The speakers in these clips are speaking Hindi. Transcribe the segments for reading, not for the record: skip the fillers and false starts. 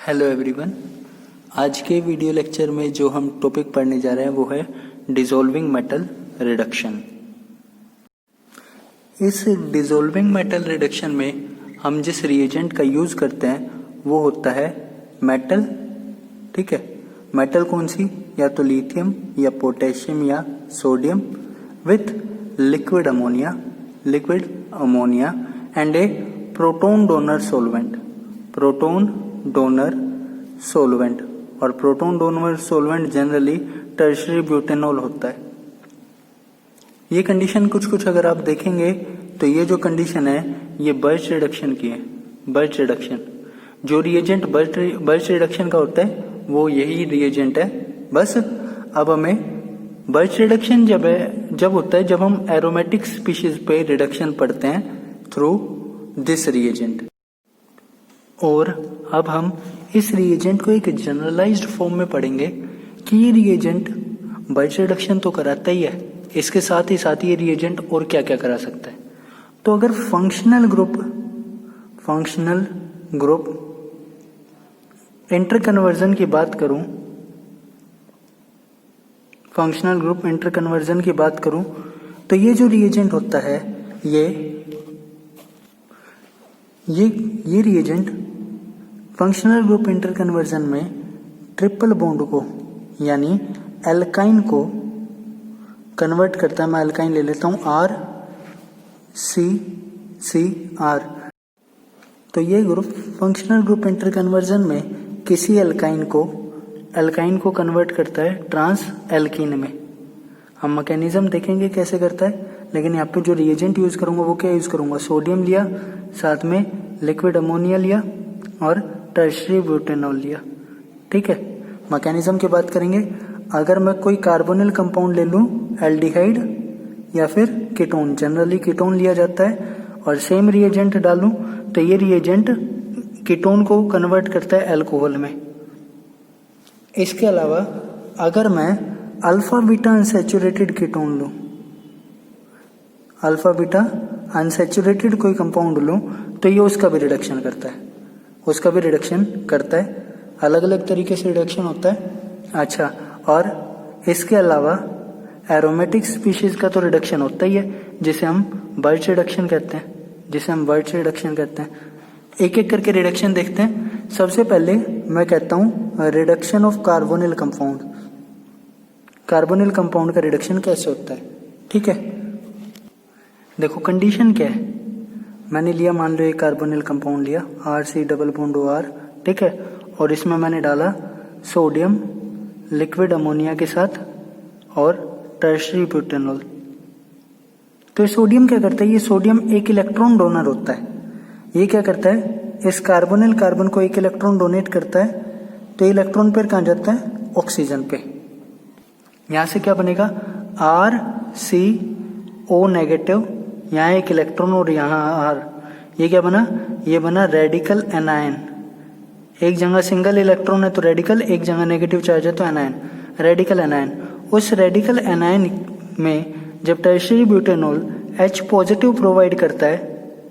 Hello everyone. आज के वीडियो लेक्चर में जो हम टॉपिक पढ़ने जा रहे हैं वो है डिसॉल्विंग मेटल रिडक्शन। इस डिसॉल्विंग मेटल रिडक्शन में हम जिस रिएजेंट का यूज करते हैं वो होता है मेटल। ठीक है, मेटल कौन सी? या तो लिथियम या पोटेशियम या sodium with liquid ammonia and a proton donor solvent. और proton donor solvent generally tertiary butanol होता है। ये कंडीशन कुछ अगर आप देखेंगे तो ये जो कंडीशन है ये बर्च रिडक्शन की है। बर्च रिडक्शन जो रिएजेंट बर्च रिडक्शन का होता है वो यही रिएजेंट है। बस अब हमें बर्च रिडक्शन जब होता है जब हम एरोमेटिक स्पीशीज पे रिडक्शन पढ़ते हैं थ्रू दिस रिएजेंट। और अब हम इस रिएजेंट को एक जनरलाइज्ड फॉर्म में पढ़ेंगे कि ये रिएजेंट बर्च रिडक्शन तो कराता ही है, इसके साथ ही ये रिएजेंट और क्या क्या करा सकता है। तो अगर फंक्शनल ग्रुप इंटरकन्वर्जन की बात करूं, तो ये जो रिएजेंट होता है ये रिएजेंट फंक्शनल ग्रुप इंटरकन्वर्जन में ट्रिपल बॉन्ड को यानी एल्काइन को कन्वर्ट करता है। मैं एल्काइन ले लेता हूं RCCR। तो ये ग्रुप फंक्शनल ग्रुप इंटरकन्वर्जन में किसी एल्काइन को कन्वर्ट करता है ट्रांस एल्कीन में। हम मैकेनिज्म देखेंगे कैसे करता है, लेकिन यहाँ पे जो रिएजेंट यूज करूंगा वो क्या यूज करूंगा? सोडियम लिया, साथ में लिक्विड अमोनिया लिया और टर्शियरी ब्यूटेनॉल लिया। ठीक है, मैकेनिज्म की बात करेंगे। अगर मैं कोई कार्बोनिल कंपाउंड ले लूं, एल्डिहाइड या फिर कीटोन, जनरली कीटोन लिया जाता है, और सेम रिएजेंट डालूं तो ये रिएजेंट कीटोन को कन्वर्ट करता है अल्कोहल में। इसके अलावा अगर मैं अल्फा बीटा अनसैचुरेटेड कीटोन लूं, अल्फा बीटा अनसैचुरेटेड कोई कंपाउंड लूं तो ये उसका भी रिडक्शन करता है। अलग अलग तरीके से रिडक्शन होता है। अच्छा, और इसके अलावा एरोमेटिक स्पीशीज का तो रिडक्शन होता ही है जिसे हम बर्च रिडक्शन कहते हैं। एक एक करके रिडक्शन देखते हैं। सबसे पहले मैं कहता हूं रिडक्शन ऑफ कार्बोनिल कंपाउंड का रिडक्शन कैसे होता है। ठीक है, देखो कंडीशन क्या है। मैंने लिया, मान लो एक कार्बोनिल कंपाउंड लिया RC⸻OR। ठीक है, और इसमें मैंने डाला सोडियम लिक्विड अमोनिया के साथ और टर्शियरी ब्यूटेनॉल। तो सोडियम क्या करता है? ये सोडियम एक इलेक्ट्रॉन डोनर होता है। ये क्या करता है? इस कार्बन को एक इलेक्ट्रॉन डोनेट करता है। तो इलेक्ट्रॉन पेयर कहाँ जाता है? ऑक्सीजन पे। यहां से क्या बनेगा? RCO-, यहाँ एक इलेक्ट्रॉन और यहाँ R। ये क्या बना? ये बना रेडिकल एनायन। एक जगह सिंगल इलेक्ट्रॉन है तो रेडिकल, एक जगह नेगेटिव चार्ज है तो एनायन, रेडिकल एनायन। उस रेडिकल एनायन में जब tertiary butanol H positive provide करता है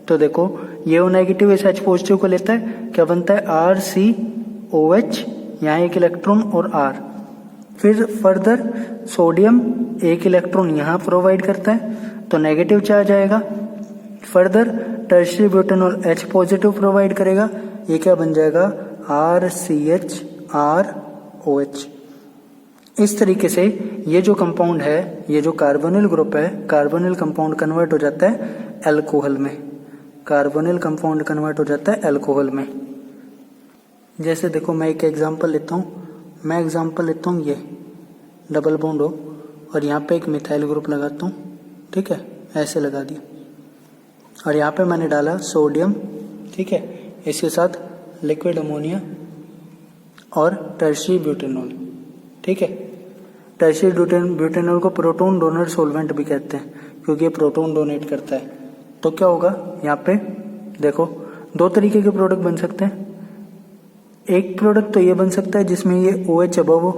तो देखो ये O नेगेटिव इस H पॉजिटिव को लेता है, क्या बनता है? RCOH, यहाँ एक इलेक्ट्रॉन और R। फिर फर्दर सोडियम एक इलेक्ट्रॉन यहाँ प्रोवाइड करता है तो नेगेटिव चार्ज आएगा। Further tertiary butanol H positive provide करेगा, ये क्या बन जाएगा? RCHROH। इस तरीके से ये जो कंपाउंड है, ये जो कार्बोनिल ग्रुप है, कार्बोनिल कंपाउंड कन्वर्ट हो जाता है अल्कोहल में। जैसे देखो मैं एक एग्जांपल लेता हूँ, ये डबल बॉन्ड हो और यहाँ पे एक मिथाइल ग्रुप लगाता हूँ। ठीक है, ऐसे लगा दिया, और यहाँ पे मैंने डाला सोडियम। ठीक है, इसके साथ लिक्विड अमोनिया और टर्शियरी ब्यूटेनॉल। ठीक है, टर्शियरी ब्यूटेनॉल को प्रोटॉन डोनर सोलवेंट भी कहते हैं क्योंकि ये प्रोटॉन डोनेट करता है। तो क्या होगा? यहाँ पे देखो दो तरीके के प्रोडक्ट बन सकते हैं। एक प्रोडक्ट तो ये बन सकता है जिसमें ये OH अबव हो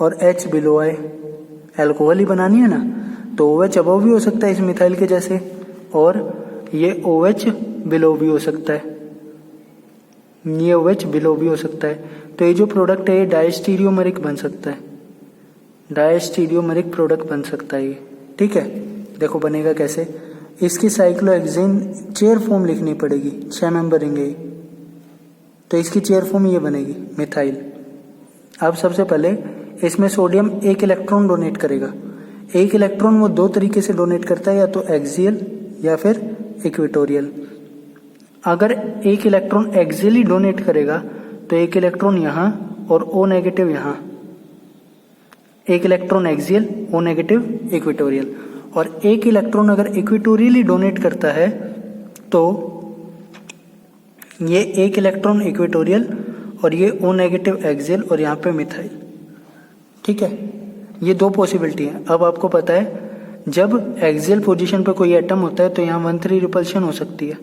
और H बिलो आए। एल्कोहल ही बनानी है ना, तो OH अबव भी हो सकता है इस मिथाइल के जैसे, और ये OH बिलो भी हो सकता है। ये OH बिलो भी हो सकता है। तो ये जो प्रोडक्ट है ये डायस्टीरियोमेरिक बन सकता है, डायस्टीरियोमेरिक प्रोडक्ट बन सकता है ये। ठीक है, देखो बनेगा कैसे। इसकी साइक्लोहेक्सेन चेयर फॉर्म लिखनी पड़ेगी, 6 मेंबर रिंग है, तो इसकी चेयर फॉर्म ये बनेगी मिथाइल। अब सबसे पहले इसमें सोडियम 1 इलेक्ट्रॉन डोनेट करेगा। 1 इलेक्ट्रॉन वो 2 तरीके से डोनेट करता है, या तो एक्सियल या फिर इक्वेटोरियल। अगर 1 इलेक्ट्रॉन एक्सियली डोनेट करेगा तो 1 इलेक्ट्रॉन यहाँ और O नेगेटिव यहाँ, 1 electron axial, O negative equatorial. और 1 इलेक्ट्रॉन अगर इक्वेटोरियली डोनेट करता है तो ये 1 इलेक्ट्रॉन इक्वेटोरियल और ये O नेगेटिव एक्सियल और यहाँ पे मिथाइल। ठीक है, ये 2 पॉसिबिलिटी है। अब आपको पता है जब एक्सियल पोजीशन पे कोई एटम होता है तो यहाँ 1,3 रिपल्शन हो सकती है,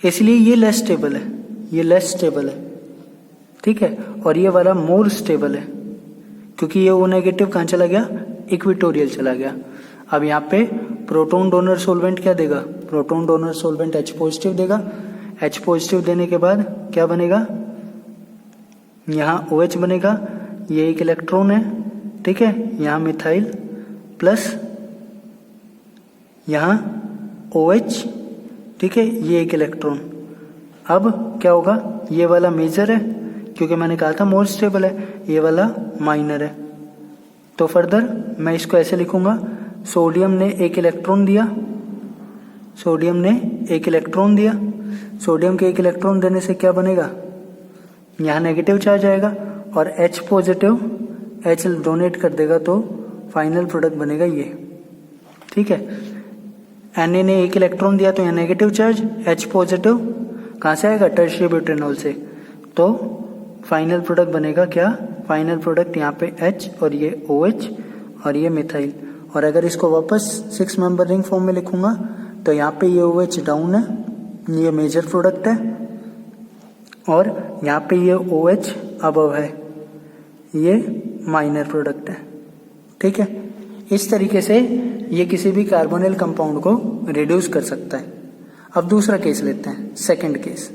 इसलिए ये लेस स्टेबल है, ये लेस स्टेबल है। ठीक है, और ये वाला मोर स्टेबल है क्योंकि ये O नेगेटिव कहाँ चला गया, इक्वेटोरियल चला गया। अब यहाँ पे प्रोटॉन डोनर सोल्वेंट क्या देगा, प्रोटॉन डोनर सोल्वेंट H पॉजिटिव देगा। H पॉजिटिव देने के बाद क्या बनेगा, यहाँ OH बनेगा, ये 1 इलेक्ट्रॉन है। ठीक है, यहाँ मिथाइल प्लस यहाँ OH। ठीक है, ये 1 इलेक्ट्रॉन। अब क्या होगा, ये वाला मेजर है क्योंकि मैंने कहा था मोर स्टेबल है, ये वाला माइनर है। तो फर्दर मैं इसको ऐसे लिखूंगा, सोडियम ने 1 इलेक्ट्रॉन दिया, सोडियम ने 1 इलेक्ट्रॉन दिया। सोडियम के 1 इलेक्ट्रॉन देने से क्या बनेगा, यहाँ नेगेटिव चार्ज आएगा और H पॉजिटिव H डोनेट कर देगा तो फाइनल प्रोडक्ट बनेगा ये। ठीक है, Na ने 1 इलेक्ट्रॉन दिया तो यहाँ नेगेटिव चार्ज, H पॉजिटिव कहाँ से आएगा, टर्शियरी ब्यूटेनॉल से। तो फाइनल प्रोडक्ट बनेगा क्या, फाइनल प्रोडक्ट यहाँ पे H और ये OH और ये मिथाइल। और अगर इसको वापस 6 मेंबर रिंग फॉर्म में लिखूंगा तो यहाँ पे ये OH डाउन है, ये मेजर प्रोडक्ट है, और यहाँ पे ये OH अबव है, ये माइनर प्रोडक्ट है। ठीक है, इस तरीके से ये किसी भी कार्बोनिल कंपाउंड को रिड्यूस कर सकता है। अब दूसरा केस लेते हैं, सेकंड केस।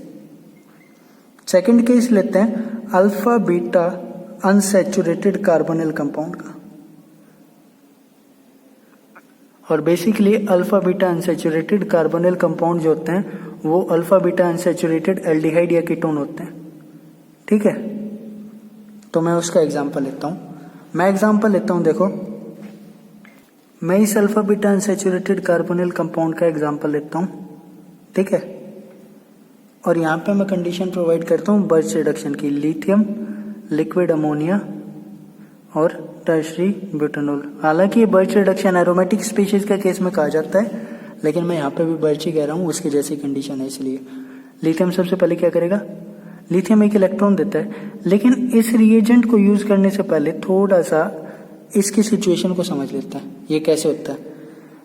सेकंड केस लेते हैं alpha beta unsaturated carbonyl compound का। और basically alpha beta unsaturated carbonyl compound जो होते हैं वो अल्फा बीटा अनसैचुरेटेड एल्डिहाइड या कीटोन होते हैं। ठीक है, तो मैं उसका एग्जांपल लेता हूं। मैं एग्जांपल लेता हूं, देखो मैं इस alpha beta unsaturated carbonyl compound का एग्जांपल लेता हूं। ठीक है, और यहाँ पे मैं कंडीशन प्रोवाइड करता हूँ बर्च रिडक्शन की, लिथियम, लिक्विड अमोनिया और टर्शरी ब्यूटेनॉल। हालांकि ये बर्च रिडक्शन एरोमेटिक स्पीशीज के केस में कहा जाता है, लेकिन मैं यहाँ पे भी बर्च ही कह रहा हूँ, उसकी जैसी कंडीशन है। इसलिए लिथियम सबसे पहले क्या करेगा, लिथियम 1 इलेक्ट्रॉन देता है। लेकिन इस रिएजेंट को यूज करने से पहले थोड़ा सा इसकी सिचुएशन को समझ लेता है, ये कैसे होता है।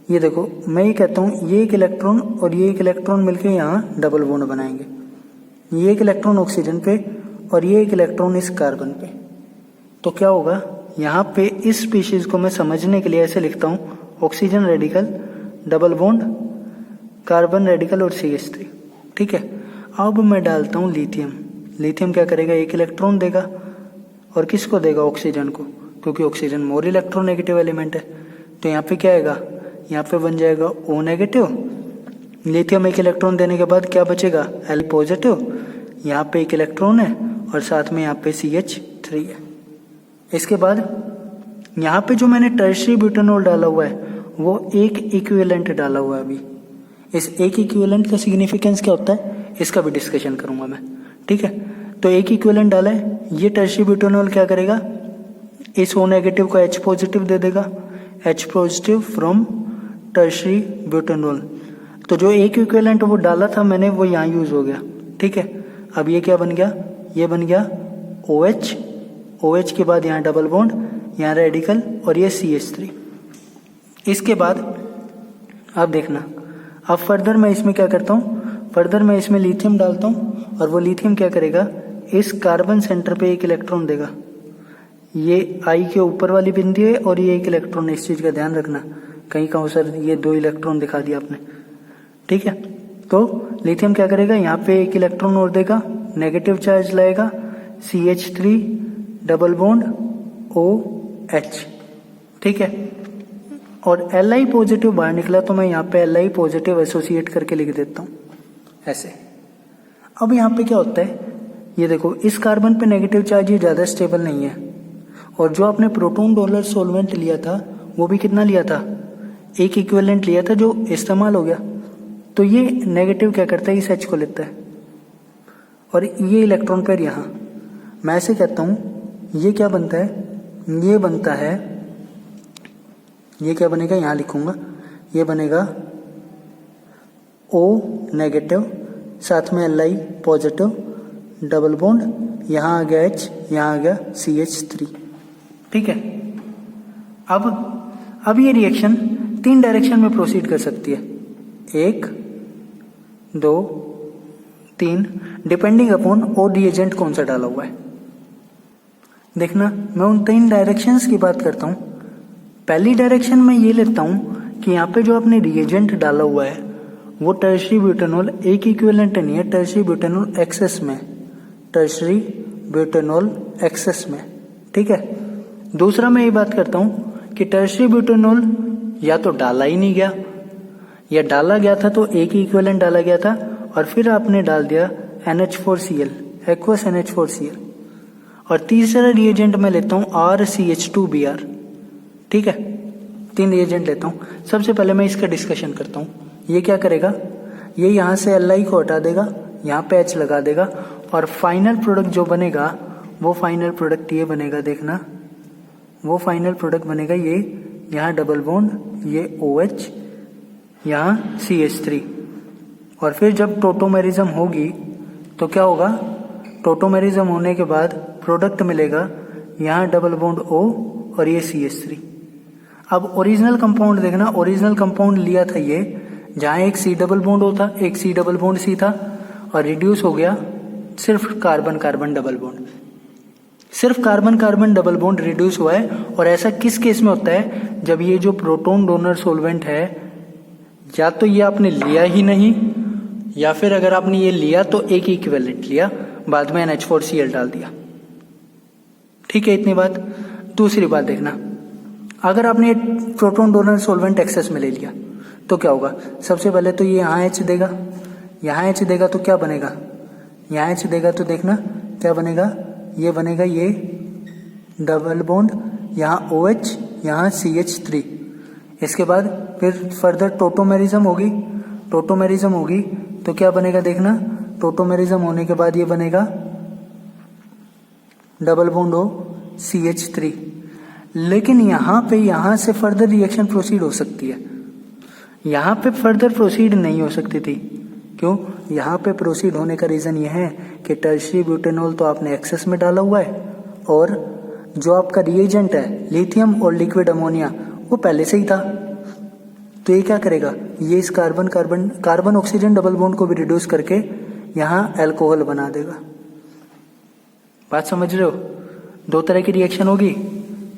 ये देखो, मैं ये कहता हूँ ये 1 इलेक्ट्रॉन और ये 1 इलेक्ट्रॉन मिलकर यहाँ डबल बॉन्ड बनाएंगे। ये 1 इलेक्ट्रॉन ऑक्सीजन पे और ये 1 इलेक्ट्रॉन इस कार्बन पे। तो क्या होगा, यहाँ पे इस स्पीशीज को मैं समझने के लिए ऐसे लिखता हूँ, oxygen radical, double bond, carbon radical और CH3। ठीक है, अब मैं डालता हूँ लिथियम। लिथियम क्या करेगा, 1 इलेक्ट्रॉन देगा, और किसको देगा, ऑक्सीजन को, क्योंकि ऑक्सीजन मोर इलेक्ट्रोनेगेटिव एलिमेंट है। तो यहाँ पे क्या आएगा, यहाँ पे बन जाएगा O नेगेटिव। लिथियम 1 इलेक्ट्रॉन देने के बाद क्या बचेगा, L पॉजिटिव। यहाँ पे 1 इलेक्ट्रॉन है और साथ में यहाँ पे CH3 है। इसके बाद यहाँ पे जो मैंने टर्शियरी ब्यूटेनॉल डाला हुआ है वो 1 इक्विवेलेंट डाला हुआ है। अभी इस 1 इक्विवेलेंट का सिग्निफिकेंस क्या होता है, इसका भी डिस्कशन करूंगा मैं। ठीक है, तो 1 इक्विवेलेंट डाला है, ये टर्शियरी ब्यूटेनॉल क्या करेगा, इस O नेगेटिव को H पॉजिटिव दे देगा, H positive from tertiary butanol. तो जो 1 इक्विवेलेंट वो डाला था मैंने वो यहाँ यूज हो गया। ठीक है, अब ये क्या बन गया, ये बन गया OH, OH के बाद यहाँ डबल बॉन्ड, यहाँ रेडिकल और ये CH3। इसके बाद अब देखना, अब फर्दर मैं इसमें क्या करता हूँ, फर्दर मैं इसमें लिथियम डालता हूँ और वो लिथियम क्या करेगा, इस कार्बन सेंटर पे 1 इलेक्ट्रॉन देगा। ये I के ऊपर वाली बिंदु है और ये 1 इलेक्ट्रॉन, इस चीज का ध्यान रखना, कहीं कहूँ सर ये 2 इलेक्ट्रॉन दिखा दिया आपने। ठीक है, तो लिथियम क्या करेगा, यहाँ पे 1 इलेक्ट्रॉन और देगा, नेगेटिव चार्ज लाएगा, CH3 डबल बॉन्ड OH, ठीक है। और Li पॉजिटिव बाहर निकला तो मैं यहाँ पे Li पॉजिटिव एसोसिएट करके लिख देता हूँ ऐसे। अब यहाँ पे क्या होता है, ये देखो इस कार्बन पे नेगेटिव चार्ज ये ज़्यादा स्टेबल नहीं है, और जो आपने प्रोटॉन डोनर सॉल्वेंट लिया था वो भी कितना लिया था, एक इक्विवेलेंट लिया था जो इस्तेमाल हो गया। तो ये नेगेटिव क्या करता है, इस H को लेता है, और ये इलेक्ट्रॉन पेयर यहाँ, मैं ऐसे कहता हूँ ये क्या बनता है, ये बनता है, ये क्या बनेगा, यहाँ लिखूंगा, ये बनेगा O नेगेटिव, साथ में Li पॉजिटिव, डबल बॉन्ड, यहाँ आ गया H, यहाँ आ गया CH3, ठीक है। अब ये रिएक्शन 3 डायरेक्शन में प्रोसीड कर सकती है, 1 2 3, डिपेंडिंग अपॉन ओ रिएजेंट कौन सा डाला हुआ है। देखना मैं उन 3 डायरेक्शंस की बात करता हूँ। पहली डायरेक्शन में ये लेता हूँ कि यहाँ पे जो आपने रिएजेंट डाला हुआ है वो टर्शरी ब्यूटेनॉल एक इक्विवेलेंट नहीं है, टर्शरी ब्यूटेनॉल एक्सेस में, टर्शरी ब्यूटेनॉल एक्सेस में, ठीक है। दूसरा मैं ये बात करता हूँ कि टर्शरी ब्यूटेनॉल या तो डाला ही नहीं गया, या डाला गया था तो एक ही इक्विवेलेंट डाला गया था और फिर आपने डाल दिया NH4Cl, एक्वस NH4Cl। और तीसरा रिएजेंट मैं लेता हूँ RCH2Br, ठीक है। 3 रिएजेंट लेता हूँ। सबसे पहले मैं इसका डिस्कशन करता हूँ। ये क्या करेगा, ये यहाँ से Li को हटा देगा, यहाँ पे H लगा देगा, और फाइनल प्रोडक्ट जो बनेगा वो फाइनल प्रोडक्ट ये बनेगा, देखना वो फाइनल प्रोडक्ट बनेगा ये, यहाँ डबल बॉन्ड, ये OH, यहाँ CH3। और फिर जब टोटोमेरिज्म होगी तो क्या होगा, टोटोमेरिज्म होने के बाद प्रोडक्ट मिलेगा, यहाँ डबल बॉन्ड O और ये CH3। अब ओरिजिनल कंपाउंड देखना, ओरिजिनल कंपाउंड लिया था ये, जहाँ एक C डबल बॉन्ड होता, एक C डबल बॉन्ड C था, और रिड्यूस हो गया सिर्फ कार्बन कार्बन डबल बॉन्ड, सिर्फ carbon carbon double bond reduce हुआ है। और ऐसा किस केस में होता है, जब ये जो प्रोटॉन डोनर सॉल्वेंट है, या तो ये आपने लिया ही नहीं, या फिर अगर आपने ये लिया तो एक ही इक्विवेलेंट लिया, बाद में NH4Cl डाल दिया, ठीक है। इतनी बात। दूसरी बात देखना, अगर आपने प्रोटॉन डोनर सॉल्वेंट एक्सेस में ले लिया तो क्या होगा, सबसे पहले तो ये यहाँ H देगा, यहाँ H देगा तो क्या बनेगा, यहाँ H देगा तो देखना क्या बनेगा, ये बनेगा ये डबल बॉन्ड, यहाँ OH, यहाँ CH3। इसके बाद फिर फर्दर टोटोमेरिज्म होगी, टोटोमेरिज्म होगी तो क्या बनेगा, देखना टोटोमेरिज्म होने के बाद ये बनेगा डबल बॉन्ड O CH3। लेकिन यहाँ से फर्दर रिएक्शन प्रोसीड हो सकती है, यहाँ पे फर्दर प्रोसीड नहीं हो सकती थी। क्यों, यहाँ पे प्रोसीड होने का रीज़न ये है कि टर्शरी ब्यूटेनॉल तो आपने एक्सेस में डाला हुआ है, और जो आपका रिएजेंट है लिथियम और लिक्विड अमोनिया वो पहले से ही था। तो ये क्या करेगा, ये इस कार्बन ऑक्सीजन डबल बॉन्ड को भी रिड्यूस करके यहाँ अल्कोहल बना देगा। बात समझ रहे हो, 2 तरह की रिएक्शन होगी,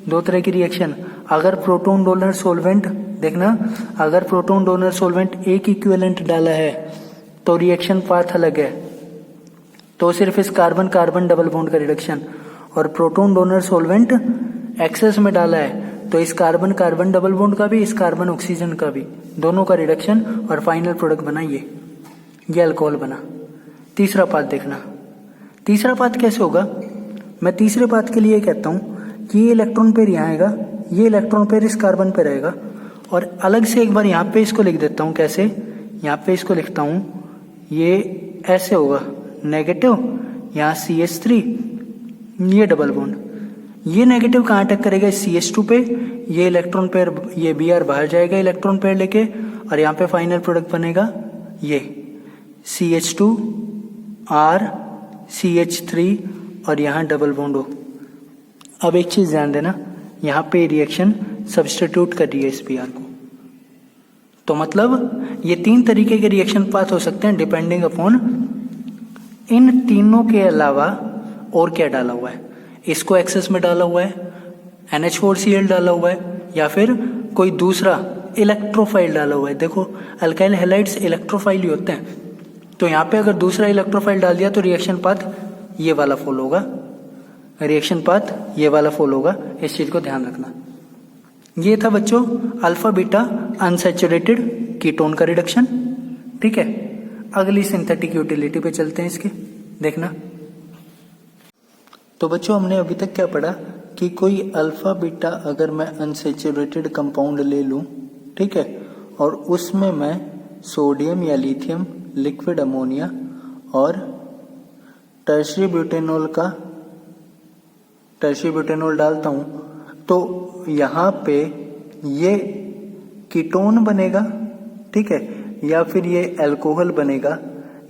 2 तरह की रिएक्शन। अगर प्रोटॉन डोनर सॉल्वेंट, देखना अगर प्रोटॉन डोनर सॉल्वेंट एक इक्विवेलेंट डाला है तो रिएक्शन पाथ अलग है, तो सिर्फ इस कार्बन कार्बन डबल बॉन्ड का रिडक्शन। और प्रोटॉन डोनर सॉल्वेंट एक्सेस में डाला है तो इस कार्बन कार्बन डबल बॉन्ड का भी, इस कार्बन ऑक्सीजन का भी, दोनों का रिडक्शन, और फाइनल प्रोडक्ट बना ये अल्कोहल बना। तीसरा पाथ देखना, तीसरा पाथ कैसे होगा। मैं तीसरे पाथ के लिए कहता हूँ कि ये इलेक्ट्रॉन पेयर यहाँ आएगा, ये इलेक्ट्रॉन पेयर इस कार्बन पे रहेगा, और अलग से एक बार यहाँ पे इसको लिख देता हूँ। कैसे, यहाँ पे इसको लिखता हूँ, ये ऐसे होगा, नेगेटिव, यहाँ CH3, ये डबल बॉन्ड, ये नेगेटिव कहाँ अटैक करेगा, CH2 पे, ये इलेक्ट्रॉन पेयर, ये Br बाहर जाएगा इलेक्ट्रॉन पेयर लेके, और यहाँ पे फाइनल प्रोडक्ट बनेगा ये CH2 R CH3 और यहाँ डबल बॉन्ड हो। अब एक चीज ध्यान देना, यहाँ पे रिएक्शन सब्स्टिट्यूट कर रही है इस Br को, तो मतलब ये 3 तरीके के रिएक्शन पाथ हो सकते हैं डिपेंडिंग अपॉन इन तीनों के अलावा और क्या डाला हुआ है। इसको एक्सेस में डाला हुआ है, NH4Cl डाला हुआ है, या फिर कोई दूसरा इलेक्ट्रोफाइल डाला हुआ है। देखो अल्काइल हैलाइड्स इलेक्ट्रोफाइल ही होते हैं, तो यहाँ पे अगर दूसरा इलेक्ट्रोफाइल डाल दिया तो रिएक्शन पाथ ये वाला फॉलो होगा, रिएक्शन पाथ ये वाला फॉलो होगा, इस चीज को ध्यान रखना। ये था बच्चों अल्फा बीटा अनसैचुरेटेड कीटोन का रिडक्शन। ठीक है, अगली सिंथेटिक यूटिलिटी पे चलते हैं इसके, देखना। तो बच्चों हमने अभी तक क्या पढ़ा कि कोई अल्फा बीटा अगर मैं अनसैचुरेटेड कंपाउंड ले लूं, ठीक है, और उसमें मैं सोडियम या लिथियम, लिक्विड अमोनिया और टर्शियरी ब्यूटेनॉल डालता हूं, तो यहाँ पे ये कीटोन बनेगा, ठीक है, या फिर ये अल्कोहल बनेगा।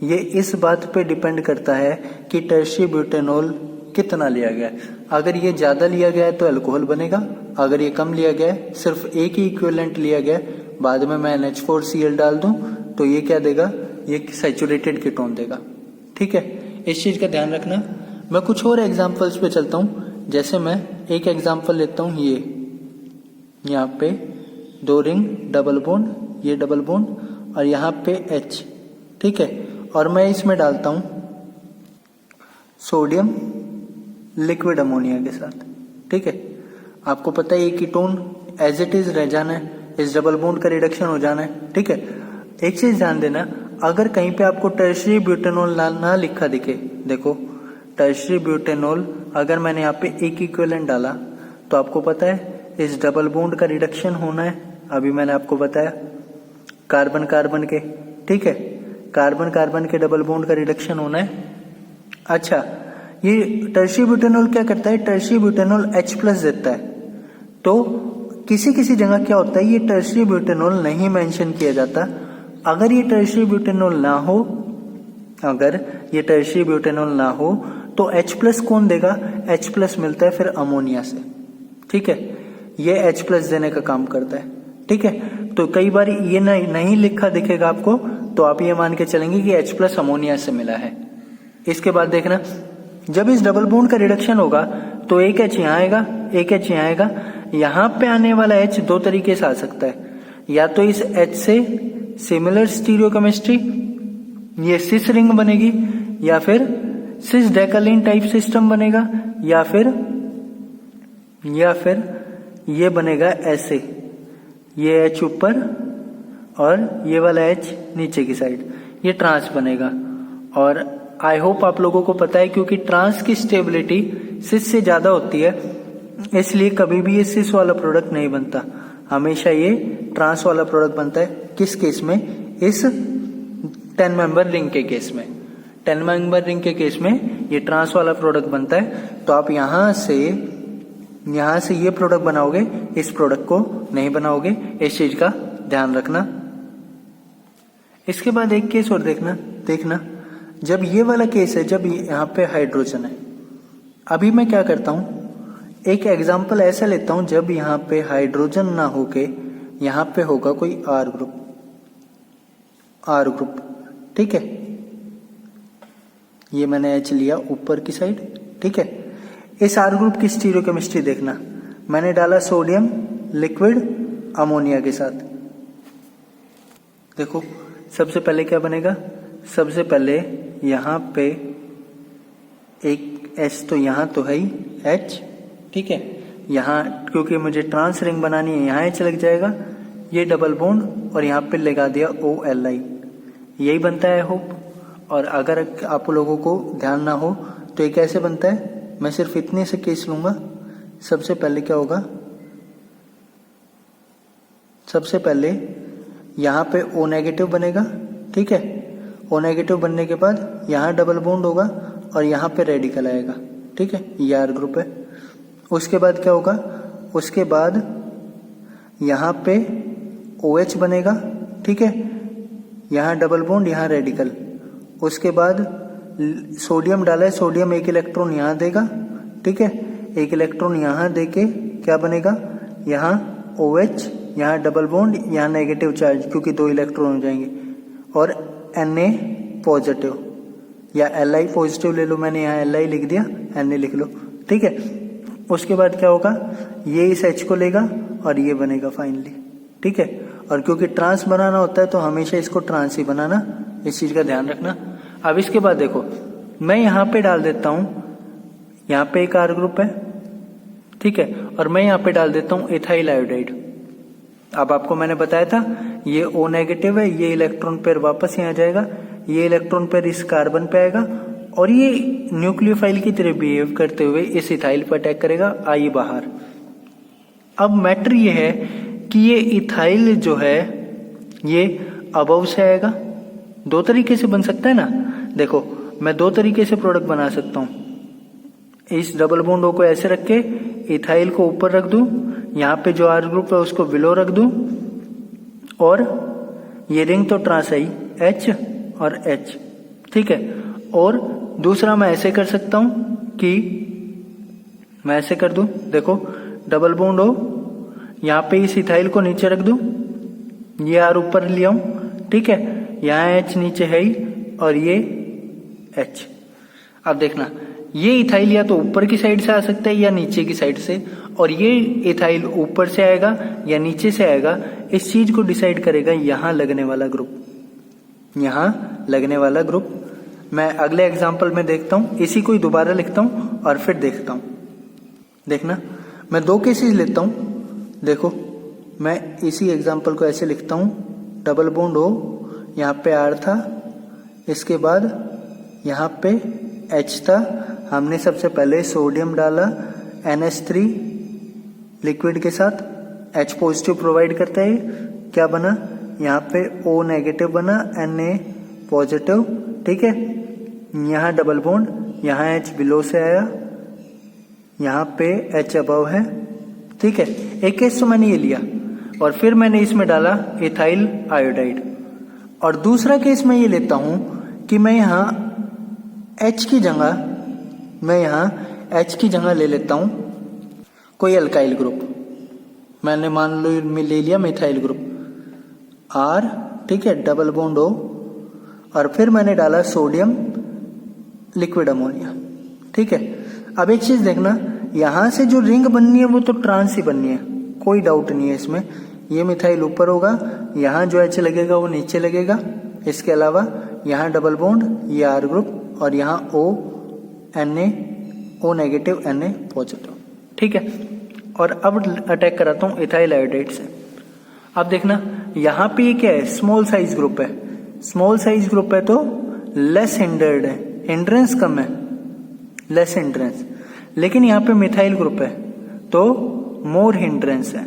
ये इस बात पे डिपेंड करता है कि टर्शियरी ब्यूटेनॉल कितना लिया गया है। अगर ये ज्यादा लिया गया है तो अल्कोहल बनेगा, अगर ये कम लिया गया है, सिर्फ एक ही इक्विवेलेंट लिया गया है, बाद में मैं NH4Cl डाल दूं तो ये क्या देगा, ये सैचुरेटेड कीटोन देगा। ठीक है, इस चीज का ध्यान रखना। मैं कुछ और एग्जांपल्स पे चलता हूं, जैसे मैं एक एग्जांपल लेता हूं, ये यहाँ पे 2 रिंग डबल बॉन्ड, ये डबल बॉन्ड और यहाँ पे H, ठीक है, और मैं इसमें डालता हूं सोडियम लिक्विड अमोनिया के साथ। ठीक है, आपको पता है ये कीटोन एज इट इज रह जाना है, इस डबल बॉन्ड का रिडक्शन हो जाना है। ठीक है, एक चीज ध्यान देना, अगर कहीं पे आपको टर्शियरी ब्यूटेनॉल ना लिखा दिखे, देखो टर्शियरी ब्यूटेनॉल अगर मैंने यहाँ पे एक इक्विवेलेंट डाला तो आपको पता है इस डबल बॉन्ड का रिडक्शन होना है। अभी मैंने आपको बताया कार्बन कार्बन के, ठीक है, कार्बन कार्बन के डबल बॉन्ड का रिडक्शन होना है। अच्छा, ये टर्शियरी ब्यूटेनॉल क्या करता है, टर्शियरी ब्यूटेनॉल H+ देता है। तो किसी किसी जगह क्या होता है, ये टर्शियरी ब्यूटेनॉल नहीं मेंशन किया जाता। अगर ये टर्शियरी ब्यूटेनॉल ना हो, अगर ये टर्शियरी ब्यूटेनॉल ना हो तो H+ कौन देगा, H+ मिलता है फिर अमोनिया से। ठीक है, ये H+ देने का काम करता है। ठीक है, तो कई बार ये नहीं लिखा दिखेगा आपको तो आप ये मान के चलेंगे कि H+ अमोनिया से मिला है। इसके बाद देखना, जब इस डबल बॉन्ड का रिडक्शन होगा तो एक H यहाँ आएगा, एक H यहाँ आएगा। यहाँ पे आने वाला H दो तरीके से आ सकता है, या तो इस H से सिमिलर स्टीरियोकेमिस्ट्री, ये सिस रिंग बनेगी, या फिर सिस डेकालीन टाइप सिस्टम बनेगा, या फिर ये बनेगा ऐसे, ये H ऊपर और ये वाला H नीचे की साइड, ये ट्रांस बनेगा। और आई होप आप लोगों को पता है, क्योंकि ट्रांस की स्टेबिलिटी सिस से ज्यादा होती है, इसलिए कभी भी ये सिस वाला प्रोडक्ट नहीं बनता, हमेशा ये ट्रांस वाला प्रोडक्ट बनता है। किस केस में, इस 10 मेंबर रिंग के केस में, 10 मेंबर रिंग के केस में ये ट्रांस वाला प्रोडक्ट बनता है। तो आप यहां से ये प्रोडक्ट बनाओगे, इस प्रोडक्ट को नहीं बनाओगे, इस चीज का ध्यान रखना। इसके बाद एक केस और देखना, जब ये वाला केस है, जब यहाँ पे हाइड्रोजन है, अभी मैं क्या करता हूं, एक एग्जांपल ऐसा लेता हूं, जब यहाँ पे हाइड्रोजन ना होके यहाँ पे होगा कोई R ग्रुप, ठीक है, ये मैंने H लिया ऊपर की साइड। ठीक है, इस R ग्रुप की स्टीरियोकेमिस्ट्री देखना, मैंने डाला सोडियम लिक्विड अमोनिया के साथ। देखो सबसे पहले क्या बनेगा, सबसे पहले यहाँ पे एक H, तो यहाँ तो है ही H, ठीक है, यहाँ क्योंकि मुझे ट्रांस रिंग बनानी है, यहाँ H लग जाएगा, ये डबल बॉन्ड और यहाँ पे लगा दिया OLI, यही बनता है होप। और अगर आप लोगों को ध्यान ना हो तो ये कैसे बनता है, मैं सिर्फ इतने से केस लूंगा। सबसे पहले क्या होगा, सबसे पहले यहाँ पे O- बनेगा, ठीक है, O- बनने के बाद यहाँ डबल बॉन्ड होगा और यहाँ पे रेडिकल आएगा, ठीक है, ये R ग्रुप है। उसके बाद क्या होगा, उसके बाद यहाँ पे OH बनेगा, ठीक है, यहाँ डबल बॉन्ड, यहाँ रेडिकल। उसके बाद सोडियम डाला है, सोडियम एक इलेक्ट्रॉन यहाँ देगा, ठीक है, एक इलेक्ट्रॉन यहाँ देके क्या बनेगा, यहाँ OH, यहाँ डबल बॉन्ड, यहाँ नेगेटिव चार्ज, क्योंकि 2 इलेक्ट्रॉन हो जाएंगे, और Na पॉजिटिव या Li पॉजिटिव ले लो, मैंने यहाँ Li लिख दिया, Na लिख लो, ठीक है। उसके बाद क्या होगा, ये इस H को लेगा और ये बनेगा फाइनली, ठीक है। और क्योंकि ट्रांस बनाना होता है तो हमेशा इसको ट्रांस ही बनाना, इस चीज का ध्यान रखना। अब इसके बाद देखो, मैं यहाँ पे डाल देता हूँ, यहाँ पे एक R ग्रुप है, ठीक है, और मैं यहाँ पे डाल देता हूँ इथाइल आयोडाइड। अब आपको मैंने बताया था ये O नेगेटिव है, ये इलेक्ट्रॉन पेयर वापस यहाँ जाएगा, ये इलेक्ट्रॉन पेयर इस कार्बन पे आएगा और ये न्यूक्लियोफाइल की तरह बिहेव करते हुए इस इथाइल पर अटैक करेगा, आई बाहर। अब मैटर ये है कि ये इथाइल जो है ये अबव से आएगा, दो तरीके से बन सकता है ना। देखो मैं दो तरीके से प्रोडक्ट बना सकता हूँ, इस डबल बॉन्ड O को ऐसे रख के इथाइल को ऊपर रख दूं, यहाँ पे जो R ग्रुप है उसको बिलो रख दूं और ये रिंग तो ट्रांस आई H और H, ठीक है। और दूसरा मैं ऐसे कर सकता हूं कि मैं ऐसे कर दूं, देखो डबल बॉन्ड O, यहाँ पे इस इथाइल को नीचे रख दूं, ये R ऊपर ले आऊं, ठीक है, यहाँ H नीचे है ही और ये H। अब देखना ये इथाइल या तो ऊपर की साइड से आ सकता है या नीचे की साइड से, और ये इथाइल ऊपर से आएगा या नीचे से आएगा, इस चीज को डिसाइड करेगा यहाँ लगने वाला ग्रुप, यहाँ लगने वाला ग्रुप। मैं अगले एग्जाम्पल में देखता हूँ, इसी को ही दोबारा लिखता हूँ और फिर देखता हूँ। देखना मैं दो केसेस लेता हूँ, देखो मैं इसी एग्जाम्पल को ऐसे लिखता हूँ, डबल बॉन्ड O, यहाँ पे R था, इसके बाद यहाँ पे H था, हमने सबसे पहले सोडियम डाला NH3 लिक्विड के साथ, H पॉजिटिव प्रोवाइड करता है, क्या बना, यहाँ पे O नेगेटिव बना, Na पॉजिटिव, ठीक है, यहाँ डबल बॉन्ड, यहाँ H बिलो से आया, यहाँ पे H अबव है, ठीक है। एक केस तो मैंने ये लिया और फिर मैंने इसमें डाला इथाइल आयोडाइड, और दूसरा केस मैं ये लेता हूं कि मैं यहाँ H की जगह, मैं यहाँ H की जगह ले लेता हूं कोई अल्काइल ग्रुप, मैंने मान लो ले लिया मिथाइल ग्रुप R, ठीक है, डबल बॉन्ड O, और फिर मैंने डाला सोडियम लिक्विड अमोनिया, ठीक है। अब एक चीज देखना, यहां से जो रिंग बननी है वो तो ट्रांस ही बननी है, कोई डाउट नहीं है इसमें, ये मिथाइल ऊपर होगा, यहाँ जो H लगेगा वो नीचे लगेगा, इसके अलावा यहाँ डबल बॉन्ड, ये R ग्रुप, और यहाँ O Na, O negative Na positive, ठीक है। और अब अटैक कराता हूँ इथाइल आयोडाइड से। अब देखना यहाँ पे ये क्या है, स्मॉल साइज ग्रुप है, स्मॉल साइज ग्रुप है तो लेस हिंडर्ड है, हिंड्रेंस कम है, लेस हिंड्रेंस, लेकिन यहाँ पे मिथाइल ग्रुप है तो मोर हिंड्रेंस है,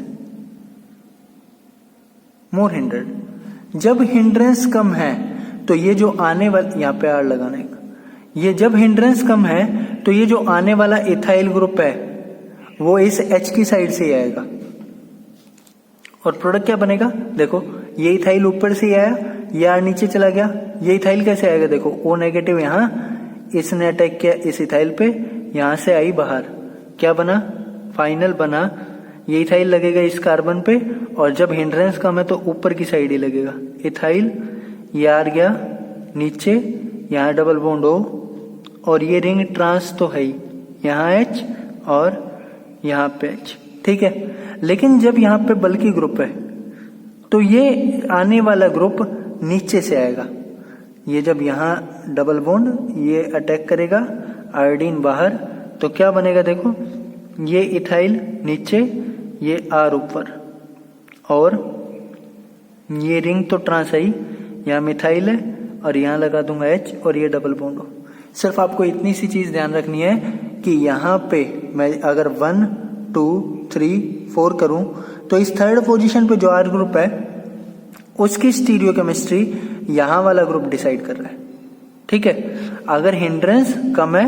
मोर हिंड्रेंड। जब हिंड्रेंस कम है तो ये जो आने वाला, यहाँ पे R लगाने का, ये जब हिंड्रेंस कम है तो ये जो आने वाला इथाइल ग्रुप है वो इस H की साइड से ही आएगा, और प्रोडक्ट क्या बनेगा, देखो ये इथाइल ऊपर से ही आया, ये R नीचे चला गया, ये इथाइल कैसे आएगा, देखो O नेगेटिव यहाँ इसने अटैक किया इस इथाइल पे, यहाँ से आई बाहर, क्या बना, फाइनल बना, ये इथाइल लगेगा इस कार्बन पे, और जब हिंड्रेंस कम है तो ऊपर की साइड ही लगेगा इथाइल, ये R गया नीचे, यहाँ डबल बॉन्ड O, और ये रिंग ट्रांस तो है ही, यहाँ H और यहाँ पे H, ठीक है। लेकिन जब यहाँ पे बल्कि ग्रुप है तो ये आने वाला ग्रुप नीचे से आएगा, ये जब यहाँ डबल बॉन्ड ये अटैक करेगा, आयोडीन बाहर, तो क्या बनेगा, देखो ये इथाइल नीचे, ये R ऊपर, और ये रिंग तो ट्रांस आई, यहाँ मिथाइल है और यहाँ लगा दूंगा H, और ये डबल बॉन्ड हो। सिर्फ आपको इतनी सी चीज ध्यान रखनी है कि यहाँ पे मैं अगर 1 2 3 4 करूं तो इस थर्ड पोजीशन पे जो R ग्रुप है उसकी स्टीरियो केमिस्ट्री यहाँ वाला ग्रुप डिसाइड कर रहा है, ठीक है। अगर हिंड्रेंस कम है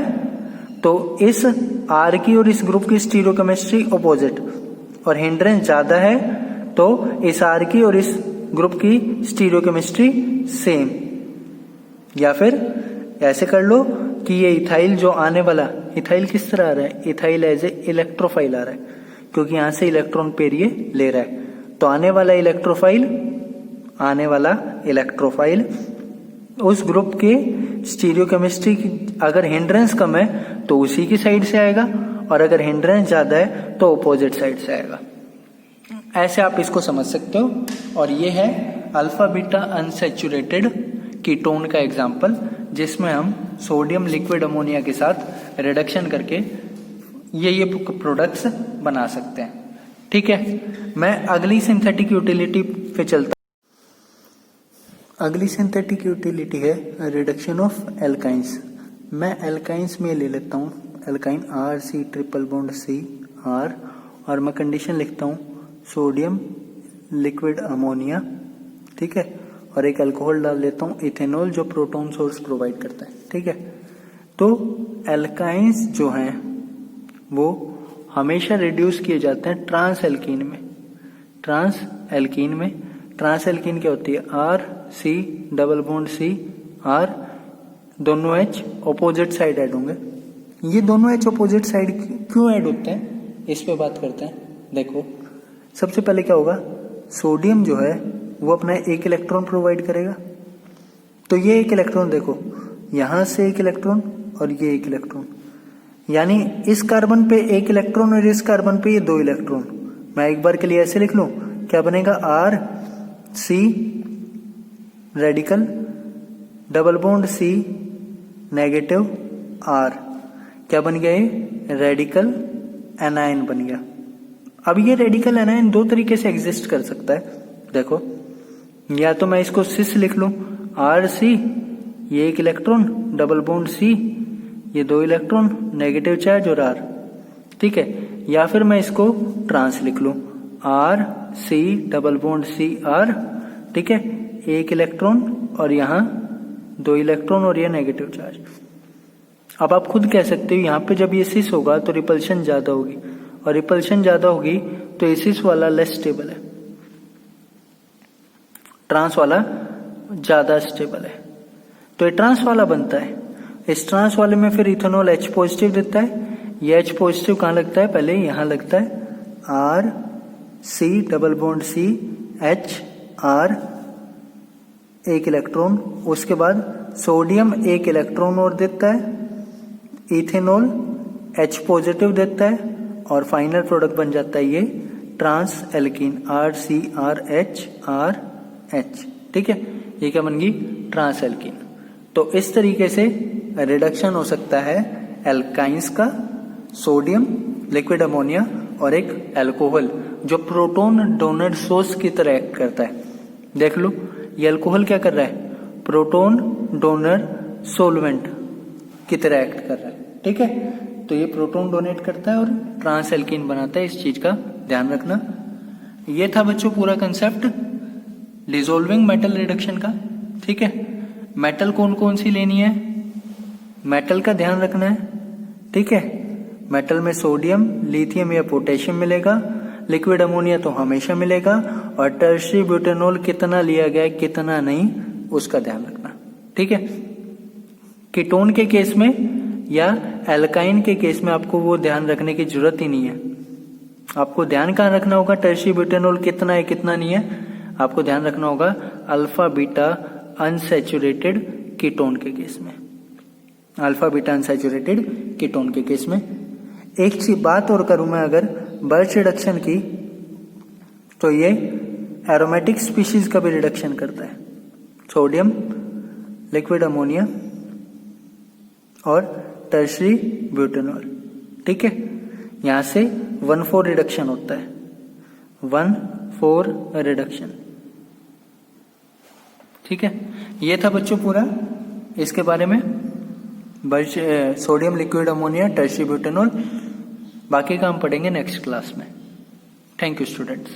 तो इस R की और इस ग्रुप की स्टीरियो केमिस्ट्री अपोजिट, और हिंड्रेंस ज्यादा है तो इस R की और इस ग्रुप की स्टीरियो केमिस्ट्री सेम। या फिर ऐसे कर लो कि ये इथाइल जो आने वाला, इथाइल किस तरह आ रहा है, इथाइल एज ए इलेक्ट्रोफाइल आ रहा है, क्योंकि यहां से इलेक्ट्रॉन पेयर ये ले रहा है, तो आने वाला इलेक्ट्रोफाइल उस ग्रुप के स्टीरियो केमिस्ट्री की अगर हिंड्रेंस कम है तो उसी की साइड से आएगा, और अगर हिंड्रेंस ज्यादा है तो अपोजिट साइड से आएगा। ऐसे आप इसको समझ सकते हो। और ये है अल्फा बीटा अनसैचुरेटेड कीटोन का एग्जाम्पल, जिसमें हम सोडियम लिक्विड अमोनिया के साथ रिडक्शन करके ये प्रोडक्ट्स बना सकते हैं। ठीक है, मैं अगली सिंथेटिक यूटिलिटी पे चलता। अगली सिंथेटिक यूटिलिटी है रिडक्शन ऑफ एल्काइंस। मैं एल्काइंस में ले लेता हूँ alkyne RC triple bond C R, और मैं कंडीशन लिखता हूँ सोडियम लिक्विड अमोनिया, ठीक है, और एक अल्कोहल डाल लेता हूँ इथेनॉल, जो प्रोटॉन सोर्स प्रोवाइड करता है। ठीक है, तो एल्काइंस जो हैं वो हमेशा रिड्यूस किए जाते हैं ट्रांस एल्कीन में। ट्रांस एल्कीन क्या होती है? RC double bond C R, दोनों H ऑपोजिट साइड ऐड होंगे। ये दोनों H ऑपोजिट साइड क्यों ऐड होते हैं, इस पे बात करते हैं। देखो, सबसे पहले क्या होगा, सोडियम जो है वो अपना एक इलेक्ट्रॉन प्रोवाइड करेगा। तो ये एक इलेक्ट्रॉन देखो, यहां से एक इलेक्ट्रॉन और ये एक इलेक्ट्रॉन, यानी इस कार्बन पे एक इलेक्ट्रॉन और इस कार्बन पे ये दो इलेक्ट्रॉन। मैं एक बार के लिए ऐसे लिख लूं, क्या बनेगा? RC radical double bond C negative R, क्या बन गया? ये रेडिकल एनायन बन गया। अब ये रेडिकल एनायन दो तरीके से एग्जिस्ट कर सकता है। देखो, या तो मैं इसको सिस लिख लूं, RC ये एक इलेक्ट्रॉन डबल बॉन्ड C, ये दो इलेक्ट्रॉन नेगेटिव चार्ज और R, ठीक है, या फिर मैं इसको ट्रांस लिख लूं, RC double bond C R, ठीक है, एक इलेक्ट्रॉन और यहां दो इलेक्ट्रॉन और ये नेगेटिव चार्ज। अब आप खुद कह सकते हो, यहां पे जब ये सिस होगा तो रिपल्शन ज्यादा होगी, और रिपल्शन ज्यादा होगी तो ये सिस वाला लेस स्टेबल है, ट्रांस वाला ज्यादा स्टेबल है, तो ये ट्रांस वाला बनता है। इस ट्रांस वाले में फिर इथेनॉल H पॉजिटिव देता है। ये H पॉजिटिव कहां लगता है? पहले यहां लगता है, RC double bond C H R, एक इलेक्ट्रॉन, उसके बाद सोडियम एक इलेक्ट्रॉन और देता है, इथेनॉल H पॉजिटिव देता है, और फाइनल प्रोडक्ट बन जाता है ये ट्रांस एल्कीन RCRH। ठीक है, ये क्या बन गई? Trans alkene. तो इस तरीके से रिडक्शन हो सकता है एल्काइंस का, सोडियम लिक्विड अमोनिया और एक अल्कोहल जो प्रोटॉन डोनर सोर्स की तरह एक्ट करता है। देख लो, ये अल्कोहल क्या कर रहा है? प्रोटॉन डोनर सोलवेंट की तरह एक्ट कर रहा है। ठीक है, तो ये प्रोटॉन डोनेट करता है और ट्रांस एल्कीन बनाता है, इस चीज का ध्यान रखना। ये था बच्चों पूरा कंसेप्ट डिसॉल्विंग मेटल रिडक्शन का। ठीक है, मेटल कौन कौन सी लेनी है, मेटल का ध्यान रखना है। ठीक है, मेटल में सोडियम, लिथियम या पोटेशियम मिलेगा, लिक्विड अमोनिया तो हमेशा मिलेगा, और टर्शियरी ब्यूटेनॉल कितना लिया गया है कितना नहीं, उसका ध्यान रखना। ठीक है, कीटोन के केस में या एल्काइन के केस में आपको वो ध्यान रखने की जरूरत ही नहीं है। आपको ध्यान कहाँ रखना होगा? टर्शियरी ब्यूटेनॉल कितना है कितना नहीं है, आपको ध्यान रखना होगा अल्फा बीटा अनसैचुरेटेड कीटोन के केस में, अल्फा बीटा अनसैचुरेटेड कीटोन के केस में। एक सी बात और करूं मैं अगर बर्च रिडक्शन की, तो ये एरोमेटिक स्पीशीज का भी रिडक्शन करता है, सोडियम लिक्विड अमोनिया और टर्शियरी ब्यूटेनॉल। ठीक है, यहां से 1,4 रिडक्शन होता है, 1,4 रिडक्शन। ठीक है, ये था बच्चों पूरा इसके बारे में, sodium liquid ammonia, tertiary butanol. बाकी का हम पढ़ेंगे नेक्स्ट क्लास में। Thank you students.